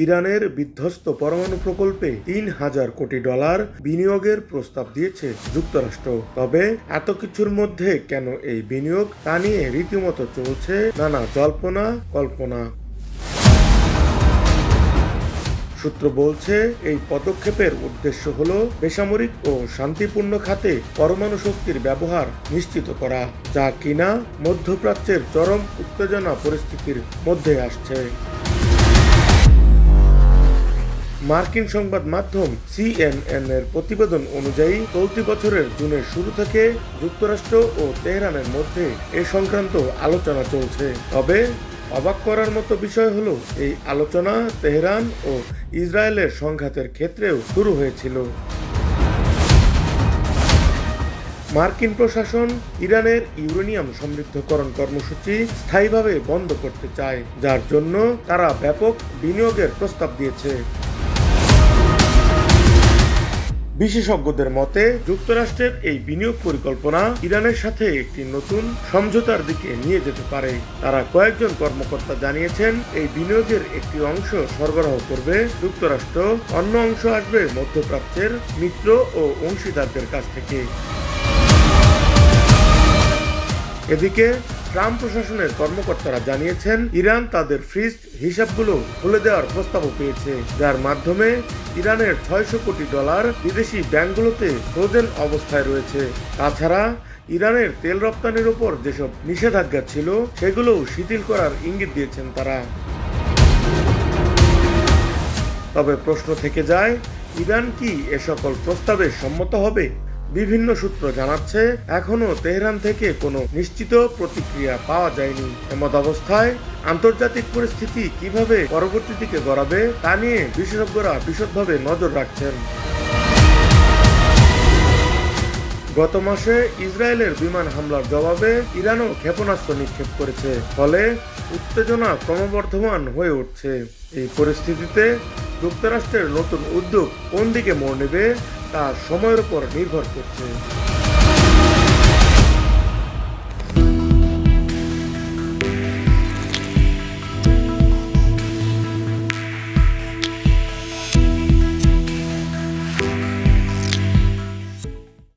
ইরানের বিধ্বস্ত পরমাণু প্রকল্পে $৩,০০০ কোটি বিনিয়োগের প্রস্তাব দিয়েছে যুক্তরাষ্ট্র। তবে এত কিছুর মধ্যে কেন এই বিনিয়োগ তা নিয়ে রীতিমতো চলছে নানা জল্পনা কল্পনা। সূত্র বলছে, এই পদক্ষেপের উদ্দেশ্য হল বেসামরিক ও শান্তিপূর্ণ খাতে পরমাণু শক্তির ব্যবহার নিশ্চিত করা, যা কিনা মধ্যপ্রাচ্যের চরম উত্তেজনা পরিস্থিতির মধ্যে আসছে। মার্কিন সংবাদ মাধ্যম CNN এর প্রতিবেদন অনুযায়ী চলতি বছরের জুনের শুরু থেকে যুক্তরাষ্ট্র ও তেহরানের মধ্যে এ সংক্রান্ত আলোচনা চলছে। তবে অবাক করার মতো বিষয় হলো, এই আলোচনা তেহরান ও ইসরায়েলের সংঘাতের ক্ষেত্রেও শুরু হয়েছিল। মার্কিন প্রশাসন ইরানের ইউরেনিয়াম সমৃদ্ধকরণ কর্মসূচি স্থায়ীভাবে বন্ধ করতে চায়, যার জন্য তারা ব্যাপক বিনিয়োগের প্রস্তাব দিয়েছে। বিশেষজ্ঞদের মতে, যুক্তরাষ্ট্রের এই বিনিয়োগ পরিকল্পনা ইরানের সাথে একটি নতুন সমঝোতার দিকে নিয়ে যেতে পারে। তারা কয়েকজন কর্মকর্তা জানিয়েছেন, এই বিনিয়োগের একটি অংশ সরবরাহ করবে যুক্তরাষ্ট্র, অন্য অংশ আসবে মধ্যপ্রাচ্যের মিত্র ও অংশীদারদের কাছ থেকে। এদিকে ট্রাম্প প্রশাসনের কর্মকর্তারা জানিয়েছেন, ইরান তাদের ফ্রিজ হিসাবগুলো খুলে দেওয়ার প্রস্তাবও পেয়েছে, যার মাধ্যমে ইরানের $600 কোটি বিদেশি ব্যাংকগুলোতে ফ্রোজেন অবস্থায় রয়েছে। তাছাড়া ইরানের তেল রপ্তানির ওপর যেসব নিষেধাজ্ঞা ছিল সেগুলোও শিথিল করার ইঙ্গিত দিয়েছেন তারা। তবে প্রশ্ন থেকে যায়, ইরান কি এ সকল প্রস্তাবে সম্মত হবে? বিভিন্ন সূত্র জানাচ্ছে, এখনও তেহরান থেকে কোনো নিশ্চিত প্রতিক্রিয়া পাওয়া যায়নি। এমত অবস্থায় আন্তর্জাতিক পরিস্থিতি কিভাবে পরবর্তী দিকে গড়াবে তা নিয়ে বিশেষজ্ঞরা বিশদভাবে নজর রাখছেন। গত মাসে ইসরায়েলের বিমান হামলার জবাবে ইরানও ক্ষেপণাস্ত্র নিক্ষেপ করেছে, ফলে উত্তেজনা ক্রমবর্ধমান হয়ে উঠছে। এই পরিস্থিতিতে যুক্তরাষ্ট্রের নতুন উদ্যোগ কোন দিকে মোড় নেবে তা সময়ের উপর নির্ভর করছে।